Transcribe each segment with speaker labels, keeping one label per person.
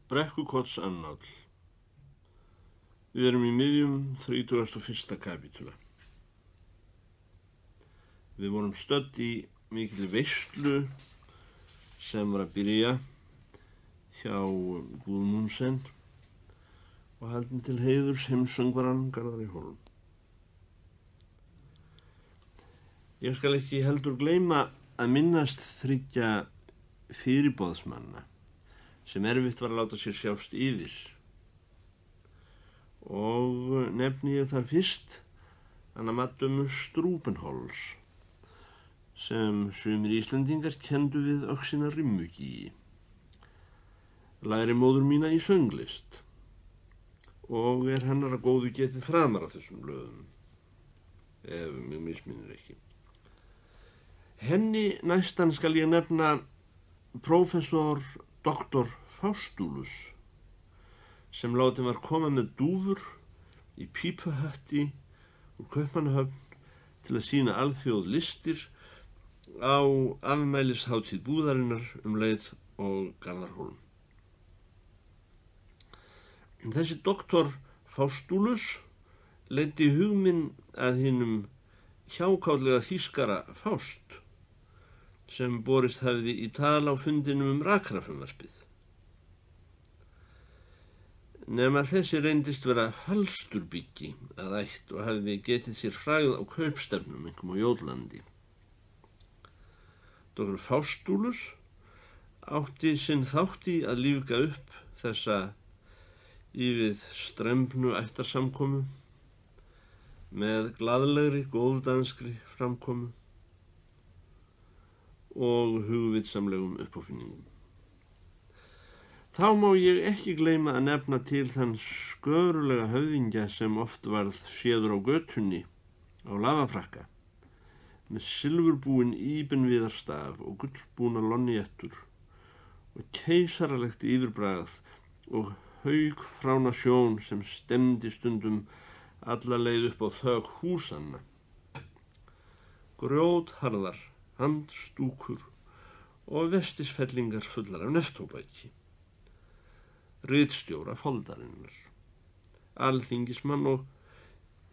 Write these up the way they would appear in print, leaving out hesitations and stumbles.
Speaker 1: Brekkukotsannáll. Við erum í miðjum 31. kapítula. Við vorum stödd í mikilli veislu sem var að byrja hjá Guðmundsen og haldin til heiðurs heimsöngvarann Garðari Hólm. Ég skal ekki heldur gleyma að minnast 3 fyrirboðsmanna sem erfitt var að láta sér sjást yfir. Og nefni ég þar fyrst Anna Madömu Strúbenholz sem sumir Íslendingar kendu við öxina rimmugi. Læri móður mína í sönglist og hennar að góðu getið framar á þessum blöðum, ef mig misminnir ekki. Henni næstan skal ég nefna prófessor Dr. Faustulus sem látin var koma með dúfur í pípuhatti úr Kaupmannahöfn til að sýna alþjóð listir á afmælishátíð búðarinnar leið og Garðar Hólm. Þessi Dr. Faustulus leiddi hug minn að hinum hjákátlega þýskara Faust sem borist hafði í tal á fundinum rakrafrumvarpið. Nema þessi reyndist vera falsturbyggi að ætt og hafði getið sér frægð á kaupstefnum einkum á Jótlandi. Dr. Faustulus átti sinn þátt í að lífga upp þessa yfir strembnu ættarsamkomu með glaðlegri, góðdanskri framkomu og hugvitsamlegum uppáfinningum. Þá má ég ekki gleyma að nefna til þann skörulega höfðingja sem oft varð séður á götunni á lafafrakka með silfurbúinn íbenviðarstaf og gullbúna lonniettur og keisaralegt yfirbragð og haugfrána sjón sem stemdi stundum alla leið upp á þök húsanna. Grjótharðar handstúkur og vestisfellingar fullar af neftóbaki. Ritstjóra foldarinnar, alþingismann og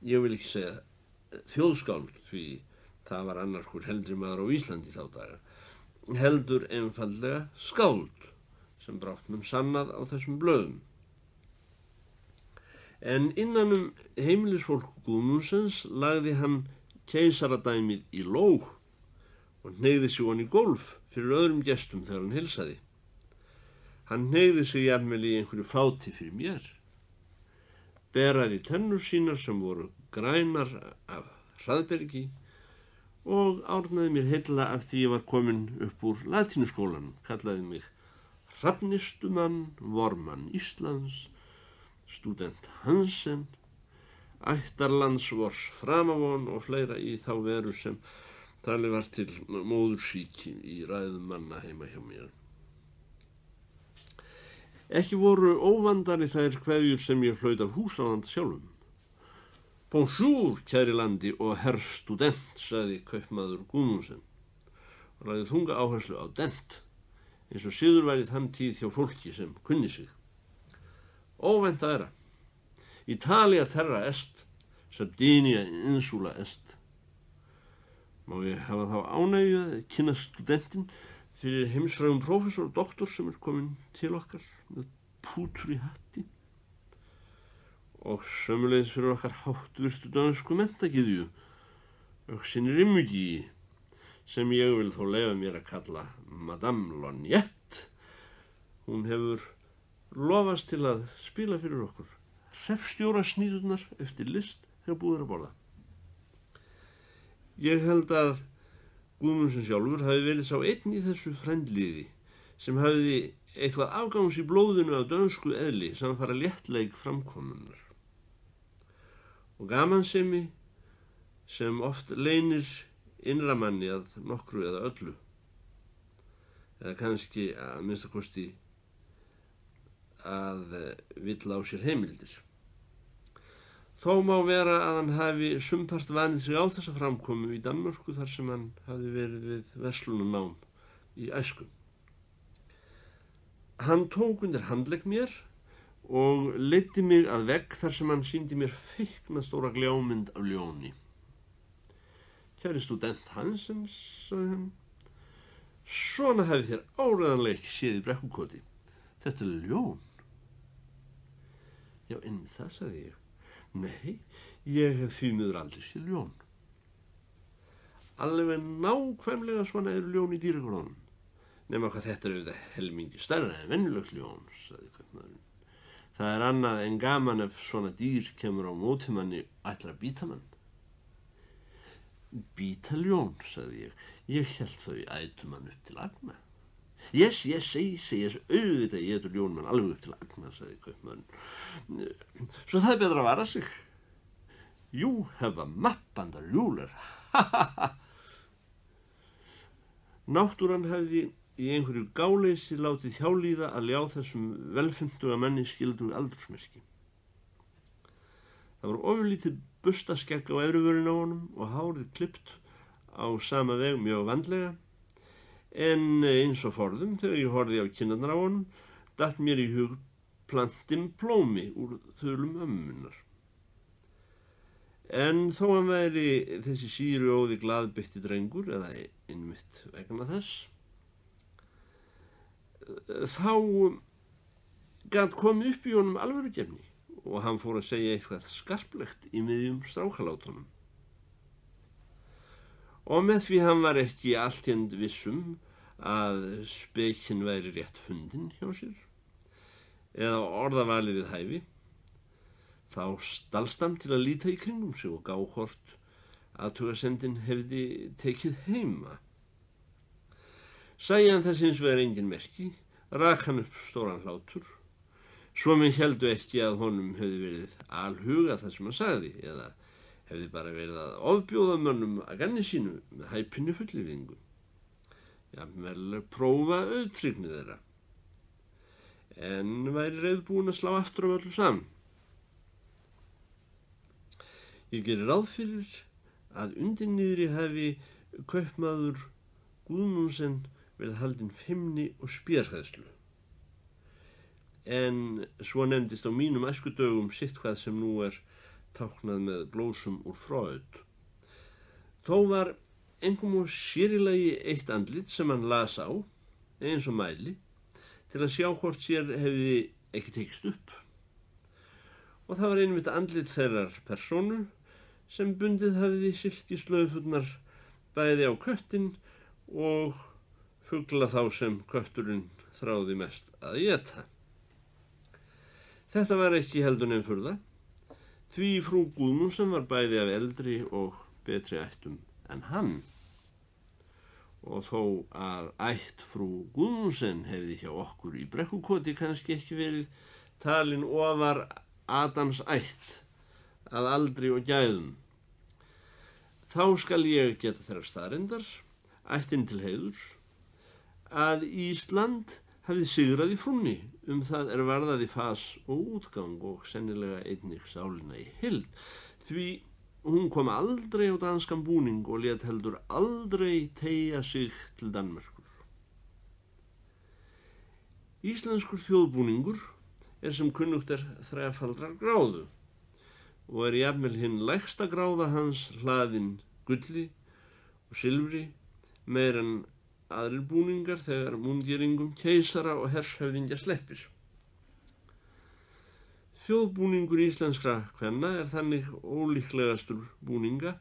Speaker 1: ég vil ekki segja þjóðskáld því það var annar hvor heldri maður á Íslandi þá daga, heldur einfaldlega skáld sem brátt mun sannað á þessum blöðum. En innan heimilisfólk Guðmundsens lagði hann keisaradæmið í lóg og hneigði sig hann í gólf fyrir öðrum gestum þegar hann heilsaði. Hann hneigði sig jafnvel í einhverju fáti fyrir mér, beraði tennur sínar sem voru grænar af hraðbergi og árnaði mér heilla af því ég var komin upp úr latínuskólanum, kallaði mig hrafnistumann, vormann Íslands, stúdent Hansen, ættarlandsvors framavon og fleira í þá veru sem talið var til móðursýki í ræðum manna heima hjá mér. Ekki voru óvandari þær kveðjur sem ég hlaut af húsráðanda sjálfum. Bonjour, kæri landi og herr student, sagði kaupmaður Guðmundsen og lagði þunga áherslu á dent, eins og siður væri þann tíð hjá fólki sem kunni sig. Óvænta era. Italia terra est, Sardinia insula est. Má ég hafa þá ánægju að kynna studentinn fyrir heimsfrægum prófessor og doktor sem komin til okkar með pútur í hatti og sömuleiðis fyrir okkar háttvirtu dönsku menntagyðju, öxinni rimmugi, sem ég vil þó leyfa mér að kalla Madame Loniette. Hún hefur lofast til að spila fyrir okkur hreppstjórasníðurnar eftir list þegar búið er að borða. Ég held að Guðmundsen sjálfur hafi verið sá einn í þessu frændliði sem hafiði eitthvað afgangs í blóðinu af dönsku eðli samfara léttleik framkomunnar og gamansemi sem oft leynir innra manni að nokkru eða öllu, eða kannski að minnsta kosti að vill á sér heimildir. Þó má vera að hann hafi sumpart vanið sig á þessa framkomu í Danmörku þar sem hann hafi verið við verslunarnám í æsku. Hann tók undir handlegg mér og leiddi mig að vegg þar sem hann sýndi mér feikna stóra gljámynd af ljóni. Kæri stúdent Hansens, sagði hann, svona hefði þér áreiðanlega ekki séð í Brekkukoti. Þetta er ljón. Já, einmitt það, sagði ég. Nei, ég hef því miður aldrei séð ljón. Alveg nákvæmlega svona eru ljón í dýragörðunum. Nema hvað þetta er auðvitað helmingi stærra en venjulegt ljón, sagði kaupmaðurinn. Það er annað en gaman ef svona dýr kemur á móti manni ætlar að bíta mann. Bíta ljón, sagði ég. Ég hélt þau ætu mann upp til agna. Yes, auðvitað ég ætu ljón mann alveg upp til agna, sagði kaupmaðurinn. Svo það er betra að vara sig. You have a mappandar ruler. Náttúran hefði í einhverju gáleysi látið hjálíða að ljá þessum velfimmtuga manni skildugu aldursmerki. Það var ofurlítið bustaskegg á efri vörin á honum og hárið klippt á sama veg mjög vandlega, en eins og forðum þegar ég horfði á kinnarnar á honum datt mér í hug plantinn Plómi úr þulum ömmunnar. En þó hann væri þessi síruóði glaðbytti drengur, eða einmitt vegna þess, þá gat komið upp í honum alvörugefni og hann fór að segja eitthvað skarplegt í miðjum strákalátunum. Og með því hann var ekki allténd vissum að spekinn væri rétt fundin hjá sér, eða orðavalið við hæfi, þá stalst hann til að líta í kringum sig og gá hvort athugasendin hefði tekið heima. Sæi hann þess hins vegar engin merki, rak hann upp stóran hlátur, svo menn héldu ekki að honum hefði verið alhuga það sem hann sagði, eða hefði bara verið að ofbjóða mönnum að ganni sínu með hæpinni fullyrðingu. Jafnvel prófa auðtryggni þeirra, en væri reiðbúin að slá aftur af öllu saman. Ég geri ráð fyrir að undir niðri hafi kaupmaður Guðmundsen verið haldinn feimni og spérhæðslu. En svo nefndist á mínum æskudögum sitthvað sem nú er táknað með glósum úr Freud. Þó var einkum og sérilagi eitt andlit sem hann las á, eins og mæli, til að sjá hvort sér hefði ekki tekist upp. Og það var einmitt andlit þeirrar persónu sem bundið hafði silkislauðurnar bæði á köttinn og fugla þá sem kötturinn þráði mest að éta. Þetta var ekki heldur nein furða, því frú Guðmundsen var bæði af eldri og betri ættum en hann. Og þó að ætt frú Guðmundsen hefði hjá okkur í Brekkukoti kannski ekki verið talin ofar Adams ætt að aldri og gæðum, þá skal ég geta þeirra staðreyndar, ættin til heiðurs, að Ísland hafði sigrað í frúnni það er varðaði fas og útgang og sennilega einnig sálina í heild, því hún kom aldrei á danskan búning og lét heldur aldrei teygja sig til Danmerkur. Íslenskur þjóðbúningur er sem kunnugt er þrefaldrar gráðu og er jafnvel hinn lægsta gráða hans hlaðin gulli og silfri meir en aðrir búningar þegar múndýringum keisara og hershöfðingja sleppir. Þjóðbúningur íslenskra kvenna er þannig ólíklegastur búninga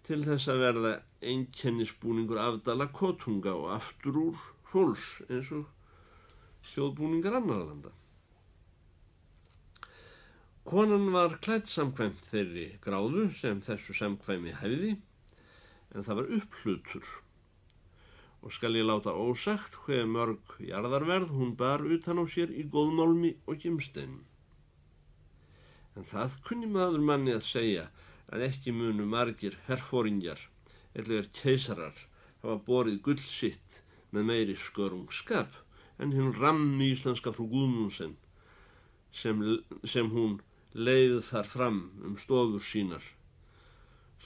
Speaker 1: til þess að verða einkennisbúningur afdala kotunga og aftur úr fólks eins og þjóðbúningar annarra landa. Konan var klædd samkvæmt þeirri gráðu sem þessu samkvæmi hæfði, en það var upphlutur og skal ég láta ósagt hve mörg jarðarverð hún bar utan á sér í góðmálmi og gimsteinum. En það kunni maður manni að segja að ekki munu margir herforingjar, ellegar keisarar, hafa borið gull sitt með meiri skörungsskap en hinn rammi íslenska frú Guðmundsen sem hún leið þar fram stofur sínar,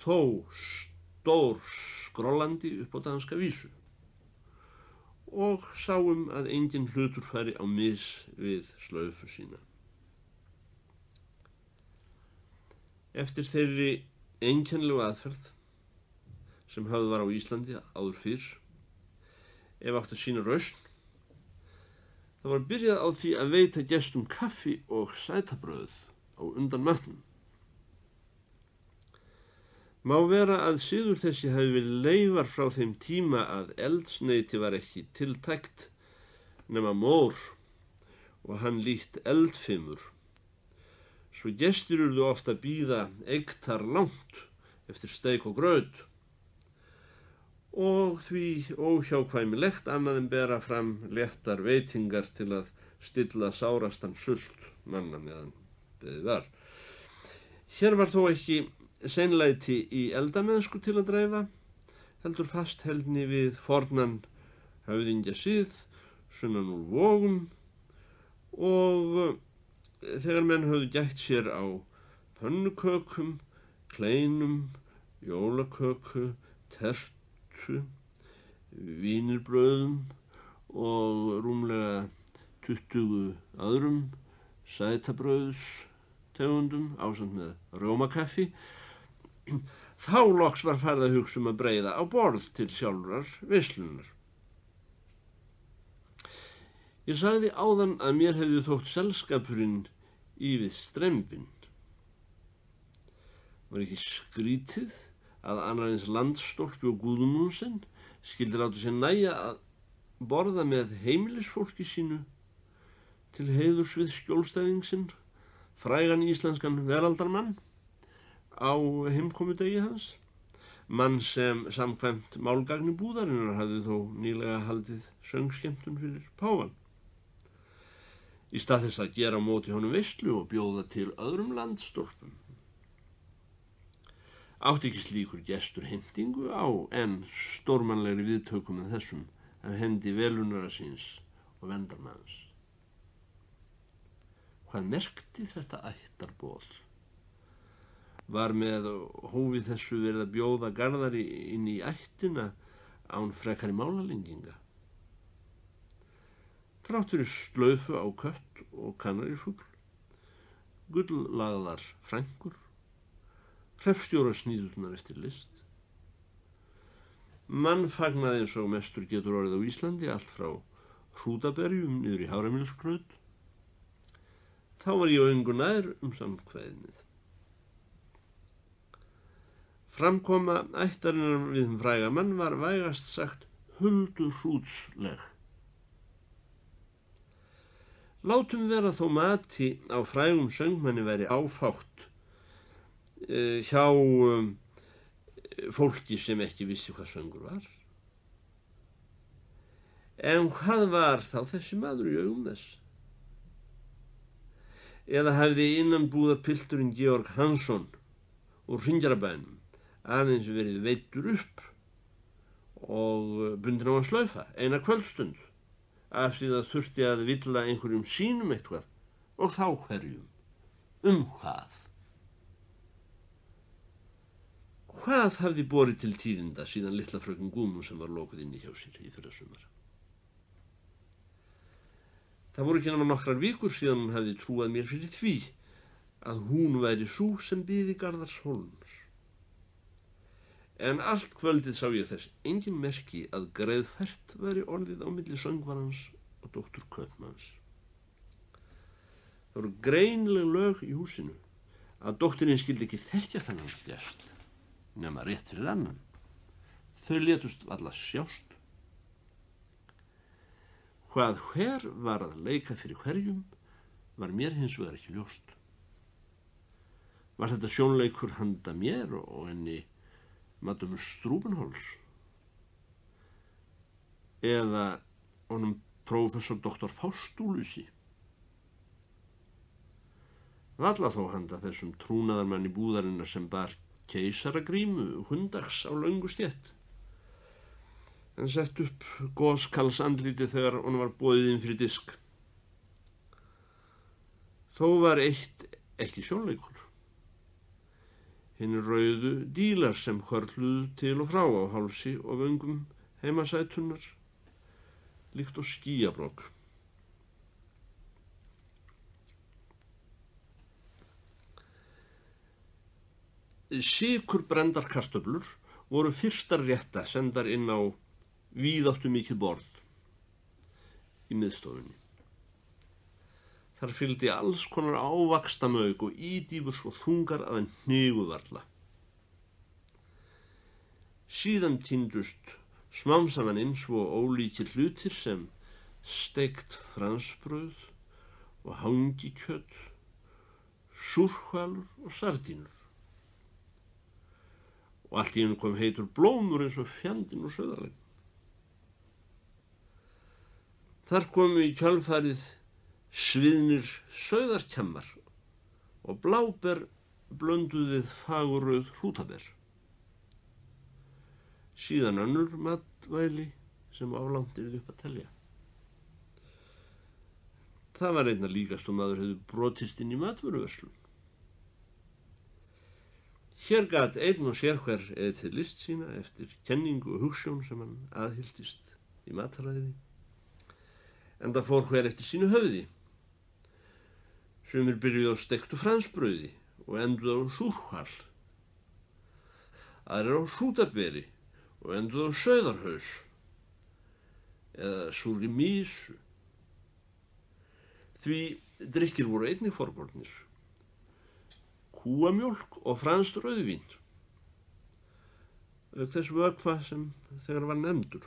Speaker 1: þó stór skrollandi upp á danska vísu. og sáum að engin hlutur færi á mis við slaufu sína. Eftir þeirri einkennilegu aðferð sem höfð var á Íslandi áður fyrr, ef átt að sýna rausn, það var byrjað á því að veita gestum kaffi og sætabrauð á undan matnum. Má vera að siður þessi hafi verið leifar frá þeim tíma að eldsneyti var ekki tiltækt nema mór og hann lítt eldfimur, svo gestir urðu oft að bíða eyktar langt eftir steik og graut og því óhjákvæmilegt annað en bera fram léttar veitingar til að stilla sárastan sult manna meðan beðið var. Hér var þó ekki seinlæti í eldamennsku til að dreifa, heldur fastheldni við fornan höfðingja sið, sunnan úr Vogum, og þegar menn höfðu gætt sér á pönnukökum, kleinum, jólaköku, tertu, vínirbrauðum og rúmlega 20 öðrum sætabrauðstegundum ásamt með rjómakaffi, þá loks var farið að hugsa að breiða á borð til sjálfrar veislunar. Ég sagði áðan að mér hefði þótt selskapurinn ívið strembinn. Var ekki skrítið að annar eins Landstólpi og Guðmundsen skyldi láta sér nægja að borða með heimilisfólki sínu til heiðurs við skjólstæðingsinn, frægan íslenskan veraldarmann, á heimkomudegi hans, mann sem samkvæmt málgagni búðarinnar hafði þó nýlega haldið söngskemmtun fyrir páfann. Í stað þess að gera á móti honum veislu og bjóða til öðrum Landstólpum. Átti ekki slíkur gestur heimtingu á en stórmannlegri viðtökum en þessum af hendi velunara síns og vendarmanns. Hvað merkti þetta ættarboð? Var með hófi þessu verið að bjóða Garðari inn í ættina án frekari málalenginga? Þrátt fyrir slaufu á kött og kanarífugl, gulllagðar frængur, hreppstjórasníðurnar eftir list. Mannfagnaði eins og mestur getur orðið á Íslandi, allt frá hrútaberjum niður í haframjólskraut. Þá var ég öngu nær samkveðnið. Framkoma ættarinnar við fræga mann var vægast sagt huldurhrútsleg. Látum vera þó mati á frægum söngmanni væri áfátt hjá fólki sem ekki vissi hvað söngur var. En hvað var þá þessi maður í augum þess? Eða hefði innanbúðarpilturinn Georg Hansson úr Hringjarabænum aðeins verið veiddur upp og bundinn á að slaufa eina kvöldstund af því það þurfti að villa einhverjum sínum eitthvað og þá hverjum. Hvað? Hvað hafði borið til tíðinda síðan litla fröken Guðmund sem var lokuð inni hjá sér í fyrrasumar? Það voru ekki nema nokkrar vikur síðan hún hafði trúað mér fyrir því að hún væri sú sem biði Garðars Hólms. En allt kvöldið sá ég þess engin merki að greiðfært væri orðið á milli söngvarans og dóttur kaupmanns. Það voru greinileg lög í húsinu að dóttirin skyldi ekki þekkja þennan gest nema rétt fyrir annan. Þau létust varla sjást. Hvað hver var að leika fyrir hverjum var mér hins vegar ekki ljóst. Var þetta sjónleikur handa mér og henni Madame Strubenholz eða honum prófessor doktor Faustúlusi? Varla þó handa þessum trúnaðarmanni búðarinnar sem bar keisaragrímu hundags á löngu stétt. Hann sett upp góskalsandlítið þegar honum var boðið inn fyrir disk. Þó var eitt ekki sjónleikur. Hinir rauðu dílar sem hvarfluðu til og frá á hálsi og vöngum heimasætunnar, líkt og skýjabrok. Sykurbrendar kartöflur voru fyrstar rétta sendar inn á víðáttumikið borð í miðstofunni. Þar fylgdi alls konar ávaxtamauk og ídýfur svo þungar að hnigu varla. Síðan tíndust smám saman inn svo ólíkir hlutir sem steikt fransbrauð og hangikjöt, súrhvalur og sardínur. Og allt í einu kom heitur blómur eins og fjandinn og sauðarlegg. Þar komu í kjölfarið sviðnir sauðarkjammar og bláber blönduð fagurrauð hrútaber. Síðan önnur matvæli sem álangt yrði upp að telja. Það var einna líkast og maður hefði brotist inn í matvöruverslun. Hér gat einn og sér hver til list sína eftir kenningu og hugsjón sem hann aðhylltist í mataræði, enda fór hver eftir sínu höfði. Sumir byrjuðu á steiktu fransbrauði og enduðu á súrhval, aðrir á hrútaberi og enduðu á sauðarhaus eða súrri mísu. Því drykkir voru einnig forbornir, kúamjólk og franskt rauðvín, auk þess vökva sem þegar var nefndur.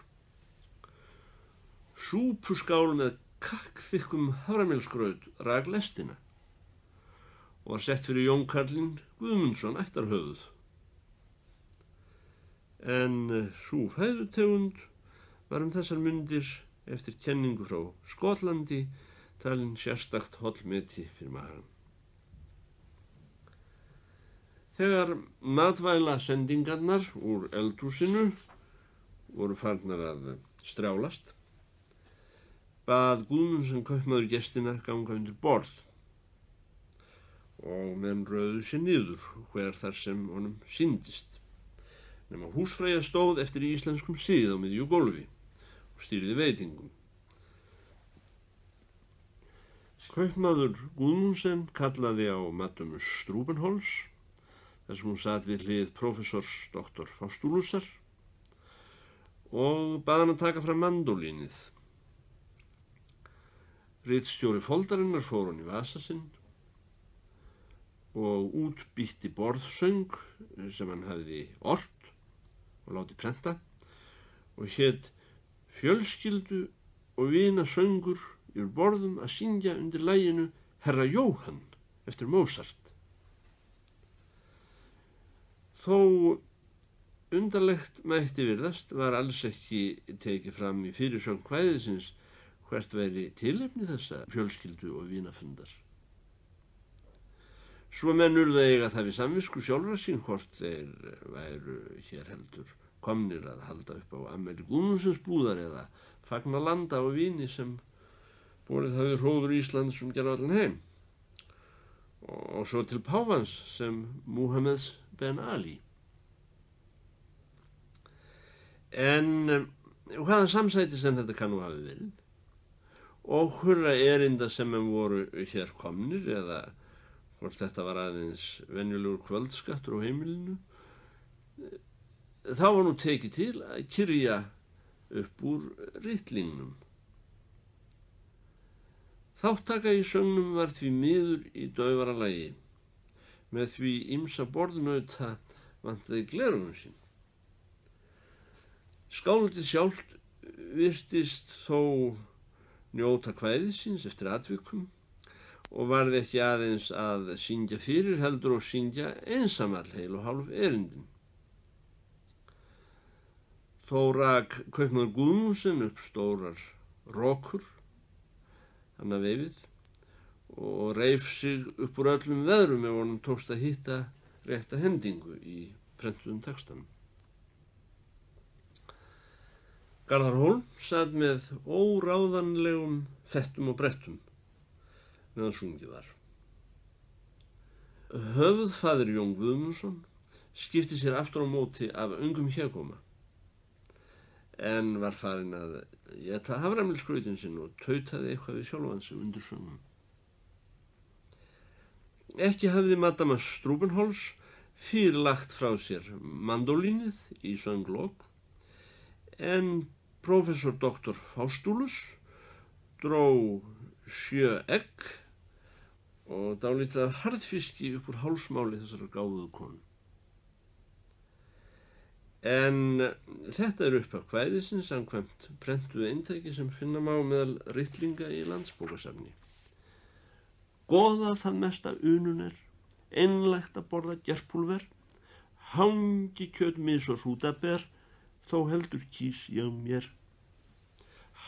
Speaker 1: Súpuskál með kakkþykkum haframjólsgraut rak lestina og var sett fyrir Jón Karlinn Guðmundsson ættarhöfuð. En sú fæðutegund var þessar mundir eftir kenningu frá Skotlandi talin sérstakt hollmeti fyrir magann. Þegar matvælasendingarnar úr eldhúsinu voru farnar að strjálast, bað Guðmundsson kaupmaður gestina ganga undir borð og menn röðu sér niður hver þar sem honum sýndist, nema húsfreyja stóð eftir íslenskum sið á miðju gólfi og stýrði veitingum. Kaupmaður Guðmundsson kallaði á Madame Strubenholz, þar sem hún sat við hlið prófessors doktor Faustúlusar, og bað hann að taka fram mandólínið. Ritstjóri foldarinnar fór hann í vasa sinn og útbýtti borðsöng sem hann hafði ort og látið prenta og hét Fjölskyldu og vina söngur yfir borðum að syngja undir laginu Herra Jóhann eftir Mozart. Þó undarlegt mætti virðast var alls ekki tekið fram í fyrirsögn kvæðisins hvert væri tilefni þessa fjölskyldu og vinafundar. Svo menn urðu að eiga það við samvisku sjálfra sín hvort þeir væru hér heldur komnir að halda upp á afmæli Guðmundsens búðar eða fagna landa og vini sem borið hafði hróður Íslands gerðu allan heim, og svo til páfans sem Múhameðs Ben Ali. En hvaða samsæti sem þetta kann nú hafi verið og hverra erinda sem voru hér komnir eða hvort þetta var aðeins venjulegur kvöldskattur á heimilinu, þá var nú tekið til að kyrja upp úr ritlingnum. Þáttaka í söngnum var því miður í daufara lagi, með því ýmsa borðnauta vantaði gleraugun sín. Skáldið sjálft virtist þó njóta kvæðisins eftir atvikum og varði ekki aðeins að syngja fyrir heldur og syngja einsamall heil og hálf erindin. Þó rak kaupmaður Guðmundsson upp stórar rokur, hann að veifið, og reif sig upp úr öllum veðrum ef honum tókst að hitta rétta hendingu í prentuðum textanum. Garðar Hólm sat með óráðanlegum fettum og brettum meðan sungið var. Höfuðfaðir Jón Guðmundsson skipti sér aftur á móti af öngum hégóma, en var farinn að éta haframjölsgrautin sinn og tautaði eitthvað við sjálfan sig undir söngum. Ekki hafði Madama Strubenholz fyrirlagt frá sér mandólínið í sönglok, en prófessor doktor Faustulus dró 7 egg og dálítið af harðfiski upp úr hálsmáli þessara gáfuðu konu. En þetta upphaf kvæðisins samkvæmt prentuðu eintaki sem finna má meðal ritlinga í Landsbókasafni. Goða það mesta unun einlægt að borða gerpúlver, hangi kjöt mis og hrútaber, þó heldur kýs ég mér.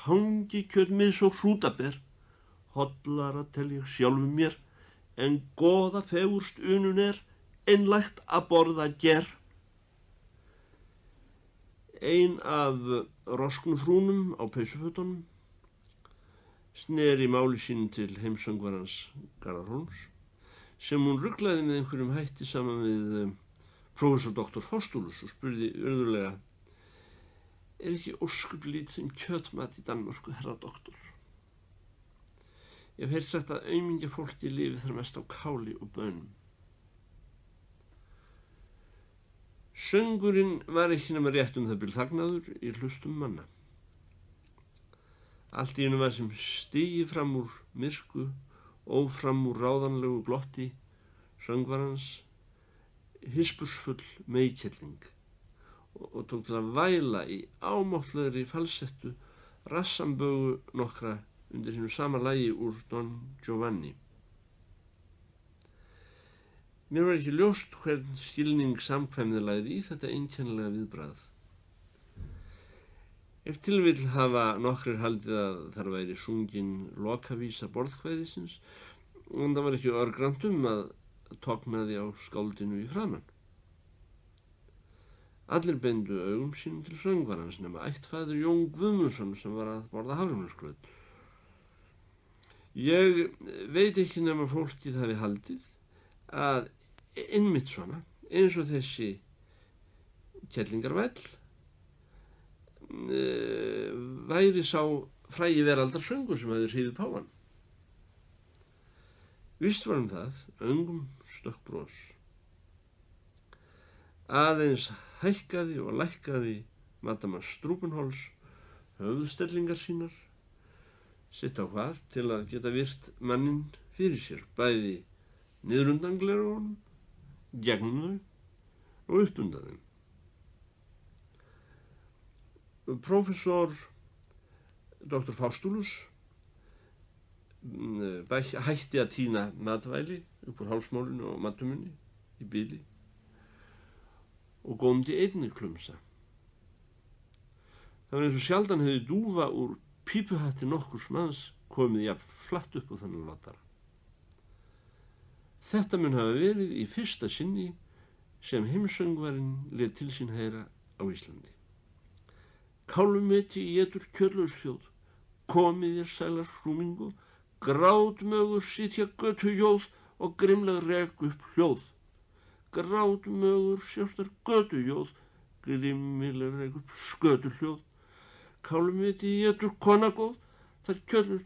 Speaker 1: Hangi kjöt mis og hrútaber, hollara tel ég sjálfum mér, en goða fegurst unun einlægt að borða ger. Ein af rosknufrúnum á peysufötunum sneri máli sín til heimsöngvarans Garðar-Hólms, sem hún ruglaði með einhverjum hætti saman við prófessor doktor Faustulus og spurði urðulega: ekki ósköp lítið kjötmat í Danmörku, herra doktor? Ég hef heyrt sagt að aumingja fólki lifi þar mest á káli og bönum. Söngurinn var ekki nema rétt það bil þagnaður í hlustum manna. Allt í einu var sem stigi fram úr myrku, ófram úr ráðanlegu glotti söngvarans hispusfull meðkelling og tók til að væla í ámáttlegri falsettu rassambögu nokkra undir hinu sama lagi úr Don Giovanni. Mér var ekki ljóst hvern skilning samkvæmið lagði í þetta einkennilega viðbragð. Ef til vill hafa nokkrir haldið að þar væri sungin lokavísa borðkvæðisins, en það var ekki örgrannt að tognaði á skáldinu í framan. Allir beindu augum sínum til söngvarans nema ættfaðir Jón Guðmundsson sem var að borða haframjölsgraut. Ég veit ekki nema fólkið hafi haldið að einmitt svona, eins og þessi kellingarvæll, væri sá frægi veraldarsöngur sem hafði hrifið páfann. Víst var það, öngum stökk bros. Aðeins hækkaði og lækkaði Madama Strubenholz höfðstellingar sínar, sitt á hvað til að geta virt manninn fyrir sér, bæði niðrundan gleraugunum, gegnum þau og upp undan þeim. Prófessor doktor Faustulus hætti að tína matvæli upp úr hálsmálinu og matumunni í bili og gómdi einnig klumsa. Það var eins og sjaldan hefði dúfa úr pípuhatti nokkurs manns komið jafn flatt upp á þannig látara. Þetta mun hafa verið í fyrsta sinni sem heimsöngvarinn lét til sín heyra á Íslandi. Kálmeti étur kjöllaursþjóð, komið þér sælar hrúmingu, grátmögur sitja götujóð og grimlega rek upp hljóð. Grátmögur sjóstar götujóð, grimmilega rek upp skötuhljóð. Kálmeti étur konagóð, þar kjöllur